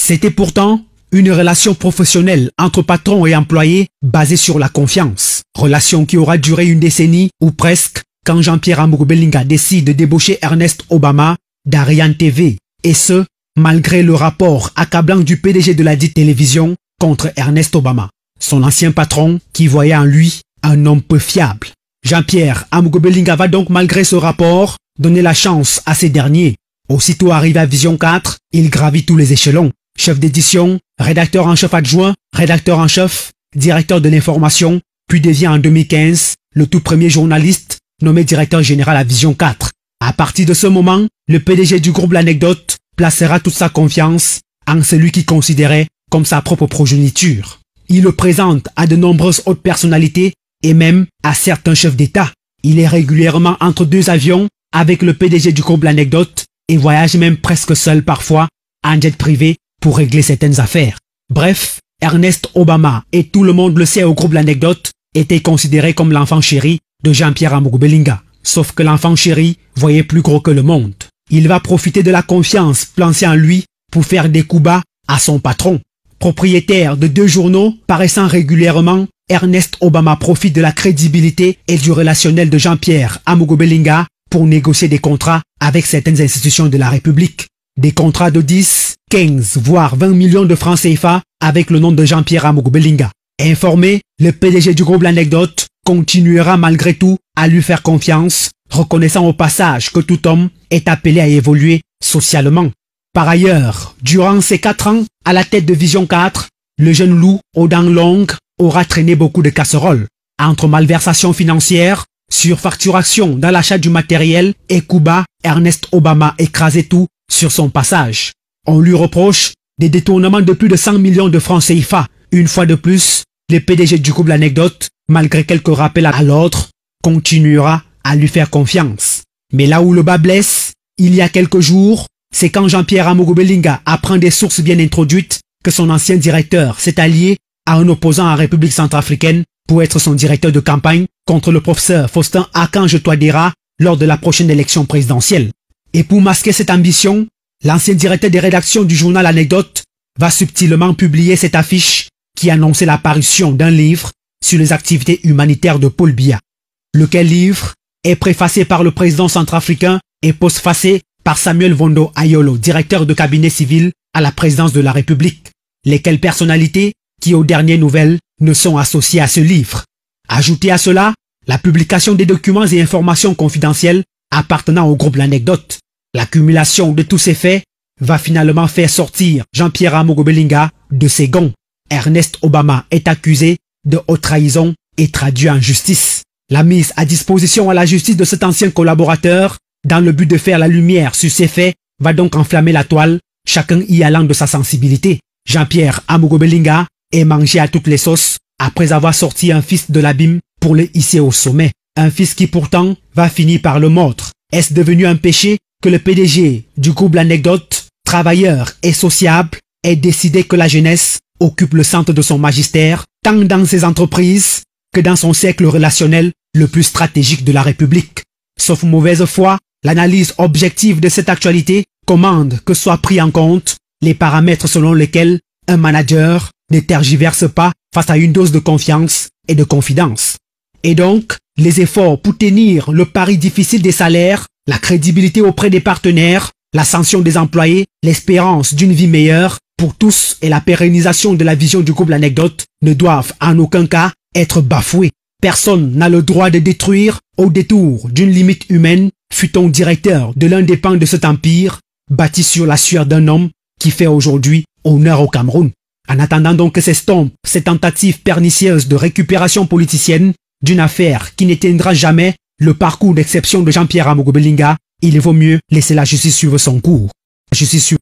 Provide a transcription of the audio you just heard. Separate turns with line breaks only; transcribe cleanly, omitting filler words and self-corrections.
C'était pourtant une relation professionnelle entre patron et employé basée sur la confiance. Relation qui aura duré une décennie ou presque quand Jean-Pierre Amougou Belinga décide de débaucher Ernest Obama d'Ariane TV. Et ce, malgré le rapport accablant du PDG de la dite télévision contre Ernest Obama, son ancien patron qui voyait en lui un homme peu fiable. Jean-Pierre Amougou Belinga va donc malgré ce rapport donner la chance à ces derniers. Aussitôt arrivé à Vision 4, il gravit tous les échelons. Chef d'édition, rédacteur en chef adjoint, rédacteur en chef, directeur de l'information, puis devient en 2015 le tout premier journaliste nommé directeur général à Vision 4. À partir de ce moment, le PDG du groupe L'Anecdote placera toute sa confiance en celui qu'il considérait comme sa propre progéniture. Il le présente à de nombreuses hautes personnalités et même à certains chefs d'État. Il est régulièrement entre deux avions avec le PDG du groupe L'Anecdote et voyage même presque seul parfois en jet privé pour régler certaines affaires. Bref, Ernest Obama, et tout le monde le sait au groupe L'Anecdote, était considéré comme l'enfant chéri de Jean-Pierre Amougou Belinga. Sauf que l'enfant chéri voyait plus gros que le monde. Il va profiter de la confiance placée en lui pour faire des coups bas à son patron. Propriétaire de 2 journaux paraissant régulièrement, Ernest Obama profite de la crédibilité et du relationnel de Jean-Pierre Amougou Belinga pour négocier des contrats avec certaines institutions de la République. Des contrats de 10, 15, voire 20 millions de francs CFA avec le nom de Jean-Pierre Amougou Belinga. Informé, le PDG du groupe L'Anecdote continuera malgré tout à lui faire confiance, reconnaissant au passage que tout homme est appelé à évoluer socialement. Par ailleurs, durant ces 4 ans, à la tête de Vision 4, le jeune loup aux dents longues aura traîné beaucoup de casseroles. Entre malversations financières, surfacturation dans l'achat du matériel et coups bas, Ernest Obama écrasait tout sur son passage. On lui reproche des détournements de plus de 100 millions de francs CFA. Une fois de plus, le PDG du groupe L'Anecdote, malgré quelques rappels à l'ordre, continuera à lui faire confiance. Mais là où le bas blesse, il y a quelques jours, c'est quand Jean-Pierre Amougou Belinga apprend des sources bien introduites que son ancien directeur s'est allié à un opposant en République centrafricaine pour être son directeur de campagne contre le professeur Faustin Archange Touadéra lors de la prochaine élection présidentielle. Et pour masquer cette ambition, l'ancien directeur des rédactions du journal L'Anecdote va subtilement publier cette affiche qui annonçait l'apparition d'un livre sur les activités humanitaires de Paul Biya. Lequel livre est préfacé par le président centrafricain et postfacé par Samuel Vondo Ayolo, directeur de cabinet civil à la présidence de la République. Lesquelles personnalités qui, aux dernières nouvelles, ne sont associées à ce livre. Ajoutez à cela la publication des documents et informations confidentielles appartenant au groupe L'Anecdote. L'accumulation de tous ces faits va finalement faire sortir Jean-Pierre Amougou Belinga de ses gonds. Ernest Obama est accusé de haute trahison et traduit en justice. La mise à disposition à la justice de cet ancien collaborateur dans le but de faire la lumière sur ces faits va donc enflammer la toile, chacun y allant de sa sensibilité. Jean-Pierre Amougou Belinga est mangé à toutes les sauces après avoir sorti un fils de l'abîme pour le hisser au sommet. Un fils qui pourtant va finir par le mordre. Est-ce devenu un péché que le PDG du groupe L'Anecdote, travailleur et sociable, ait décidé que la jeunesse occupe le centre de son magistère, tant dans ses entreprises que dans son cercle relationnel le plus stratégique de la République. Sauf mauvaise foi, l'analyse objective de cette actualité commande que soient pris en compte les paramètres selon lesquels un manager ne tergiverse pas face à une dose de confiance et de confidence. Et donc, les efforts pour tenir le pari difficile des salaires, la crédibilité auprès des partenaires, l'ascension des employés, l'espérance d'une vie meilleure pour tous et la pérennisation de la vision du groupe L'Anecdote ne doivent en aucun cas être bafoués. Personne n'a le droit de détruire au détour d'une limite humaine, fût-on directeur de l'un des pans de cet empire, bâti sur la sueur d'un homme qui fait aujourd'hui honneur au Cameroun. En attendant donc que s'estompe cette tentative pernicieuse de récupération politicienne d'une affaire qui n'éteindra jamais le parcours d'exception de Jean-Pierre Amougou Belinga, il vaut mieux laisser la justice suivre son cours. La justice suivre